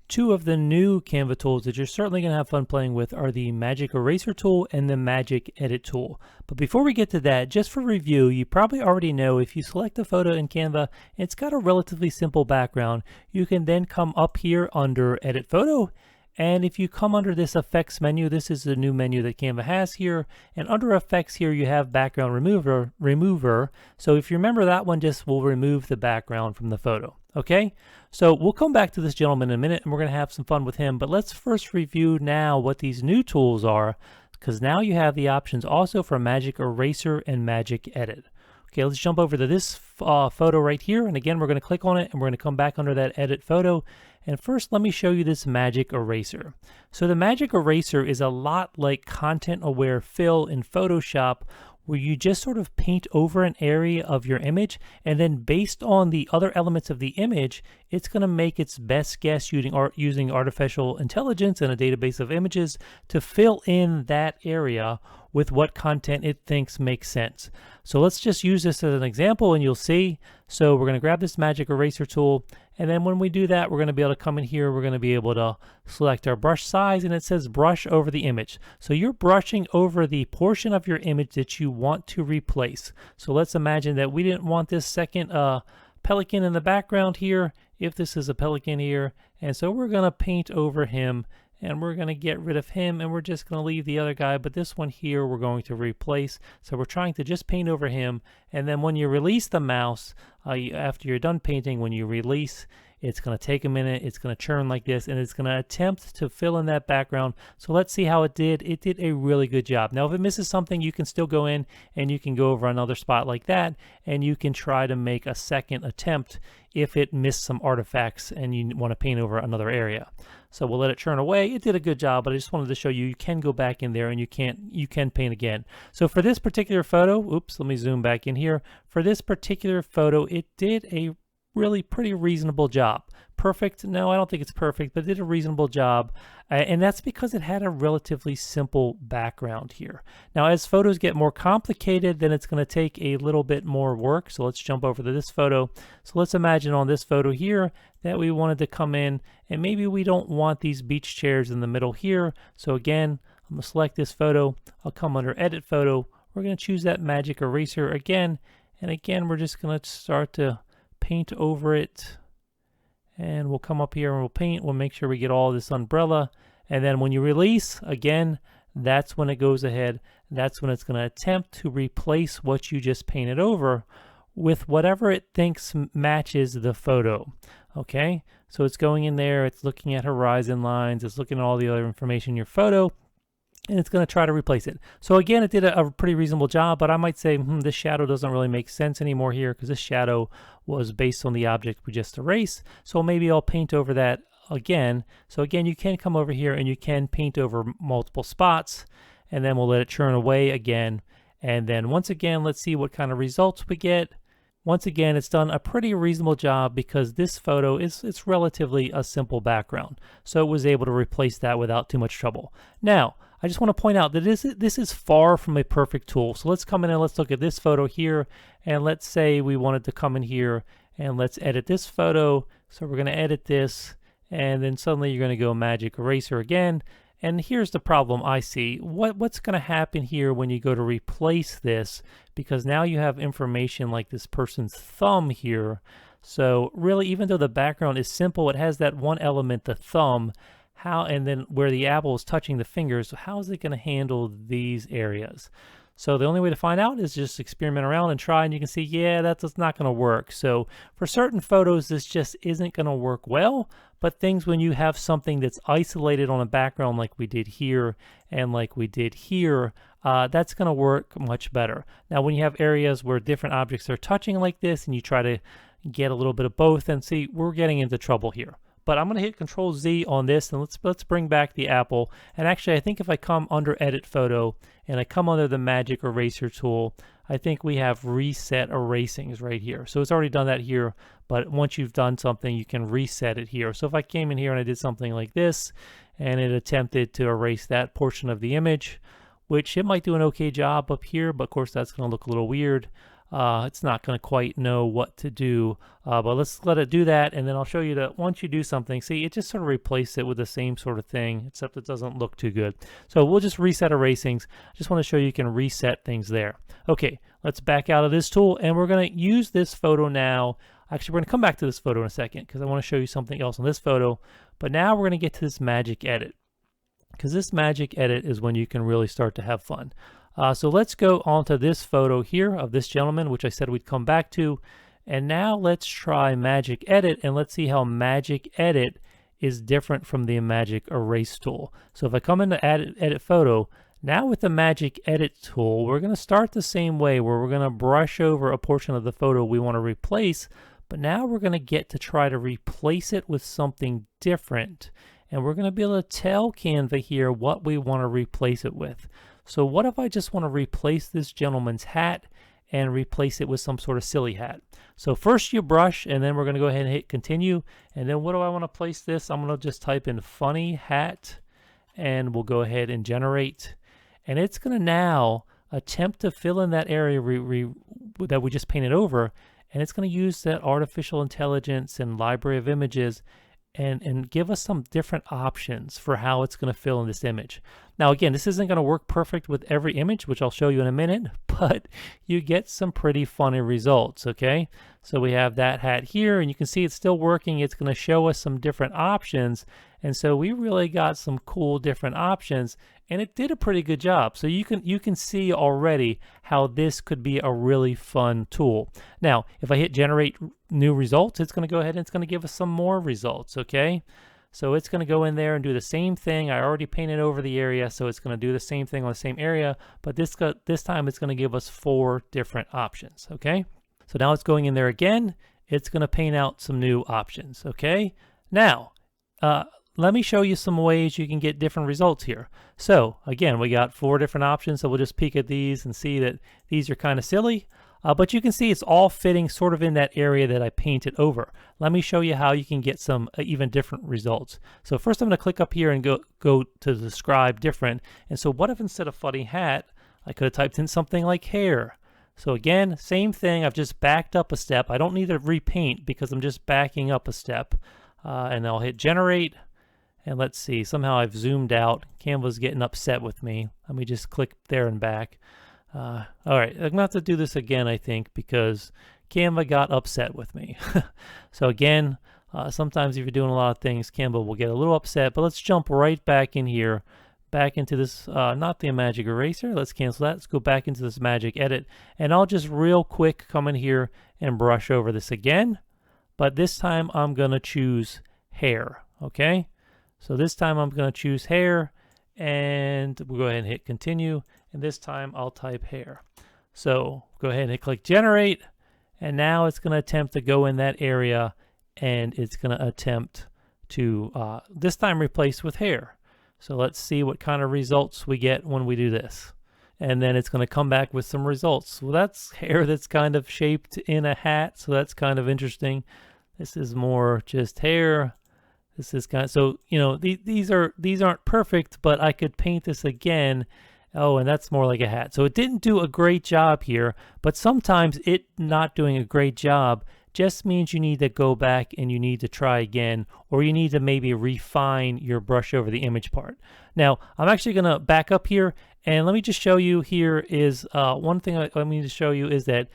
Two of the new Canva tools that you're certainly going to have fun playing with are the Magic Eraser tool and the Magic Edit tool. But before we get to that, just for review, you probably already know if you select a photo in Canva, it's got a relatively simple background. You can then come up here under Edit Photo, and if you come under this Effects menu, this is the new menu that Canva has here, and under Effects here you have Background Remover. So if you remember, that one just will remove the background from the photo. Okay, so we'll come back to this gentleman in a minute and we're going to have some fun with him, but let's first review now what these new tools are, because now you have the options also for Magic Eraser and Magic Edit. Okay, let's jump over to this photo right here, and again we're going to click on it and we're going to come back under that Edit Photo. And first let me show you this Magic Eraser. So the Magic Eraser is a lot like Content Aware Fill in Photoshop, where you just sort of paint over an area of your image, and then based on the other elements of the image, it's going to make its best guess using artificial intelligence and a database of images to fill in that area with what content it thinks makes sense. So let's just use this as an example and you'll see. So we're going to grab this Magic Eraser tool, and then when we do that, we're going to be able to come in here, we're going to be able to select our brush size, and it says brush over the image. So you're brushing over the portion of your image that you want to replace. So let's imagine that we didn't want this second pelican in the background here, if this is a pelican here, and so we're going to paint over him, and we're going to get rid of him, and we're just going to leave the other guy, but this one here we're going to replace. So we're trying to just paint over him, and then when you release the mouse, after you're done painting, when you release, it's going to take a minute, it's going to churn like this, and it's going to attempt to fill in that background. So let's see how it did. It did a really good job. Now if it misses something, you can still go in and you can go over another spot like that, and you can try to make a second attempt if it missed some artifacts and you want to paint over another area. So we'll let it churn away. It did a good job, but I just wanted to show you can go back in there and you can paint again. So for this particular photo, oops, let me zoom back in here. For this particular photo, it did a really pretty reasonable job. Perfect? No, I don't think it's perfect, but it did a reasonable job. And that's because it had a relatively simple background here. Now, as photos get more complicated, then it's going to take a little bit more work. So let's jump over to this photo. So let's imagine on this photo here that we wanted to come in, and maybe we don't want these beach chairs in the middle here. So again, I'm going to select this photo. I'll come under Edit Photo. We're going to choose that Magic Eraser again. And again, we're just going to start to paint over it, and we'll come up here and we'll paint. We'll make sure we get all this umbrella, and then when you release again, that's when it goes ahead. That's when it's going to attempt to replace what you just painted over with whatever it thinks matches the photo. Okay, so it's going in there, it's looking at horizon lines, it's looking at all the other information in your photo, and it's going to try to replace it. So again, it did a pretty reasonable job, but I might say, this shadow doesn't really make sense anymore here, because this shadow was based on the object we just erased. So maybe I'll paint over that again. So again, you can come over here and you can paint over multiple spots, and then we'll let it churn away again. And then once again, let's see what kind of results we get. Once again, it's done a pretty reasonable job because this photo it's relatively a simple background. So it was able to replace that without too much trouble. Now, I just want to point out that this is far from a perfect tool. So let's come in and let's look at this photo here. And let's say we wanted to come in here and let's edit this photo. So we're going to edit this, and then suddenly you're going to go Magic Eraser again. And here's the problem I see. What's going to happen here when you go to replace this? Because now you have information like this person's thumb here. So really, even though the background is simple, it has that one element, the thumb. And then where the apple is touching the fingers, how is it going to handle these areas? So the only way to find out is just experiment around and try, and you can see, yeah, that's not going to work. So for certain photos, this just isn't going to work well, but things when you have something that's isolated on a background like we did here and like we did here, that's going to work much better. Now, when you have areas where different objects are touching like this and you try to get a little bit of both, then see, we're getting into trouble here. But I'm going to hit Control Z on this, and let's bring back the apple. And actually, I think if I come under Edit Photo and I come under the Magic Eraser tool, I think we have Reset Erasings right here. So it's already done that here, but once you've done something, you can reset it here. So if I came in here and I did something like this, and it attempted to erase that portion of the image, which it might do an okay job up here, but of course that's going to look a little weird. It's not going to quite know what to do, but let's let it do that, and then I'll show you that once you do something, see, it just sort of replaces it with the same sort of thing, except it doesn't look too good. So we'll just reset erasings. I just want to show you can reset things there. Okay, let's back out of this tool, and we're going to use this photo now. Actually, we're going to come back to this photo in a second because I want to show you something else on this photo, but now we're going to get to this magic edit, because this magic edit is when you can really start to have fun. So let's go onto this photo here of this gentleman, which I said we'd come back to. And now let's try Magic Edit, and let's see how Magic Edit is different from the Magic Erase tool. So if I come into Edit Photo, now with the Magic Edit tool, we're going to start the same way, where we're going to brush over a portion of the photo we want to replace, but now we're going to get to try to replace it with something different. And we're going to be able to tell Canva here what we want to replace it with. So what if I just want to replace this gentleman's hat and replace it with some sort of silly hat? So first you brush, and then we're going to go ahead and hit continue. And then what do I want to place this? I'm going to just type in funny hat, and we'll go ahead and generate. And it's going to now attempt to fill in that area that we just painted over. And it's going to use that artificial intelligence and library of images and give us some different options for how it's going to fill in this image. Now again, this isn't going to work perfect with every image, which I'll show you in a minute, but you get some pretty funny results, okay? So we have that hat here, and you can see it's still working. It's going to show us some different options, and so we really got some cool different options, and it did a pretty good job. So you can see already how this could be a really fun tool. Now, if I hit generate new results, it's going to go ahead and it's going to give us some more results, okay? So it's going to go in there and do the same thing. I already painted over the area, so it's going to do the same thing on the same area, but this time it's going to give us 4 different options, okay? So now it's going in there again. It's going to paint out some new options, okay? Now, let me show you some ways you can get different results here. So again, we got 4 different options, so we'll just peek at these and see that these are kind of silly. But you can see it's all fitting sort of in that area that I painted over. Let me show you how you can get some even different results. So first I'm going to click up here and go to describe different. And so what if instead of funny hat, I could have typed in something like hair. So again, same thing. I've just backed up a step. I don't need to repaint because I'm just backing up a step. And I'll hit generate. And let's see, somehow I've zoomed out. Canva's getting upset with me. Let me just click there and back. All right, I'm going to have to do this again, I think, because Canva got upset with me. So again, sometimes if you're doing a lot of things, Canva will get a little upset, but let's jump right back in here, back into this, not the magic eraser. Let's cancel that. Let's go back into this magic edit, and I'll just real quick come in here and brush over this again, but this time I'm going to choose hair, okay? So this time I'm going to choose hair, and we'll go ahead and hit continue. And this time I'll type hair. So go ahead and click generate. And now it's going to attempt to go in that area, and it's going to attempt to this time replace with hair. So let's see what kind of results we get when we do this. And then it's going to come back with some results. Well, that's hair that's kind of shaped in a hat. So that's kind of interesting. This is more just hair. This is kind of, so, you know, these aren't perfect, but I could paint this again. Oh, and that's more like a hat. So it didn't do a great job here, but sometimes it not doing a great job just means you need to go back and you need to try again, or you need to maybe refine your brush over the image part. Now, I'm actually going to back up here, and let me just show you here is one thing I need to show you is that,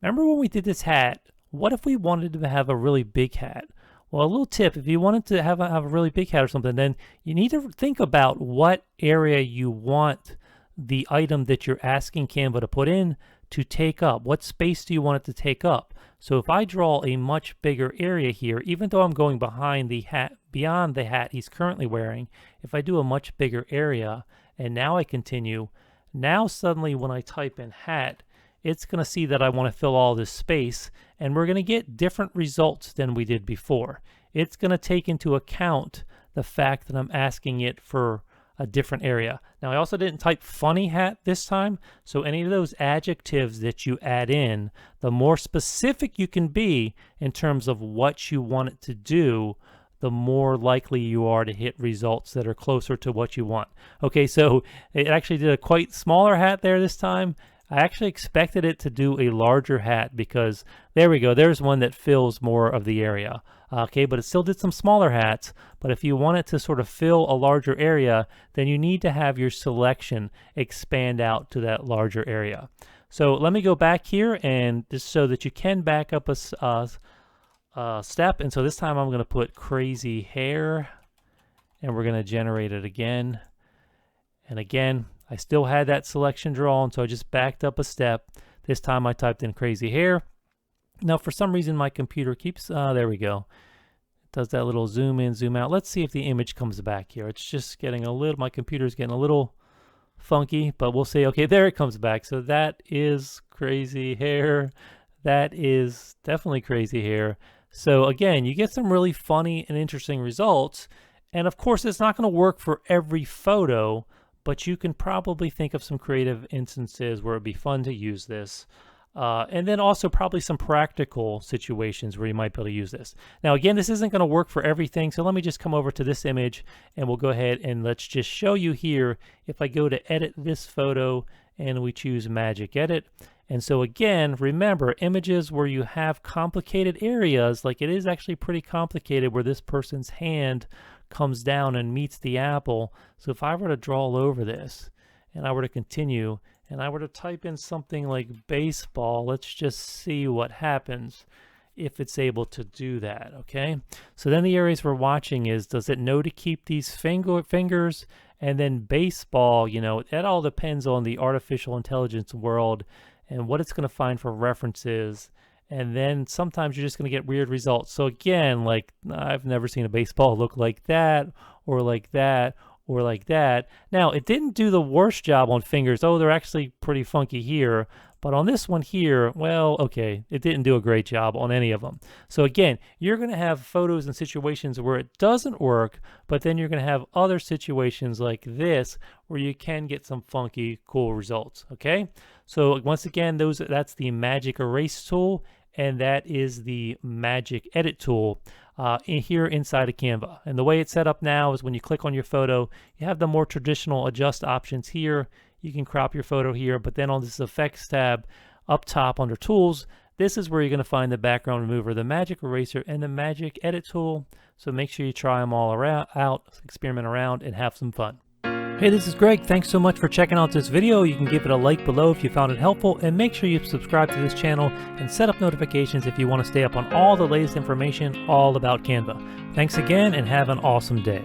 remember when we did this hat, what if we wanted to have a really big hat? Well, a little tip, if you wanted to have a really big hat or something, then you need to think about what area you want the item that you're asking Canva to put in to take up. What space do you want it to take up? So if I draw a much bigger area here, even though I'm going behind the hat, beyond the hat he's currently wearing, if I do a much bigger area and now I continue, now suddenly when I type in hat, it's going to see that I want to fill all this space, and we're going to get different results than we did before. It's going to take into account the fact that I'm asking it for a different area. Now, I also didn't type funny hat this time, so any of those adjectives that you add in, the more specific you can be in terms of what you want it to do, the more likely you are to hit results that are closer to what you want. Okay, so it actually did a quite smaller hat there this time. I actually expected it to do a larger hat because there we go. There's one that fills more of the area. Okay, but it still did some smaller hats. But if you want it to sort of fill a larger area, then you need to have your selection expand out to that larger area. So let me go back here, and just so that you can back up a step. And so this time I'm going to put crazy hair, and we're going to generate it again. And again, I still had that selection drawn, so I just backed up a step. This time I typed in crazy hair. Now, for some reason, my computer keeps, there we go. It does that little zoom in, zoom out. Let's see if the image comes back here. It's just getting a little, my computer's getting a little funky, but we'll see. Okay, there it comes back. So that is crazy hair. That is definitely crazy hair. So again, you get some really funny and interesting results. And of course, it's not going to work for every photo, but you can probably think of some creative instances where it'd be fun to use this. And then also probably some practical situations where you might be able to use this. Now, again, this isn't going to work for everything. So let me just come over to this image, and we'll go ahead and let's just show you here. If I go to edit this photo and we choose magic edit. And so again, remember, images where you have complicated areas, like it is actually pretty complicated where this person's hand comes down and meets the apple. So if I were to draw all over this and I were to continue and I were to type in something like baseball, let's just see what happens if it's able to do that. Okay, so then the areas we're watching is, does it know to keep these fingers? And then baseball, you know, it all depends on the artificial intelligence world and what it's going to find for references. And then sometimes you're just going to get weird results. So again, like I've never seen a baseball look like that or like that or like that. Now, it didn't do the worst job on fingers. Oh, they're actually pretty funky here. But on this one here, well, okay, it didn't do a great job on any of them. So again, you're going to have photos and situations where it doesn't work, but then you're going to have other situations like this where you can get some funky, cool results. Okay, so once again, that's the Magic Erase tool, and that is the Magic Edit tool here inside of Canva. And the way it's set up now is when you click on your photo, you have the more traditional adjust options here. You can crop your photo here, but then on this effects tab up top under tools, this is where you're going to find the background remover, the Magic Eraser, and the Magic Edit tool. So make sure you try them all out, experiment around, and have some fun. Hey, this is Greg. Thanks so much for checking out this video. You can give it a like below if you found it helpful, and make sure you subscribe to this channel and set up notifications if you want to stay up on all the latest information all about Canva. Thanks again, and have an awesome day.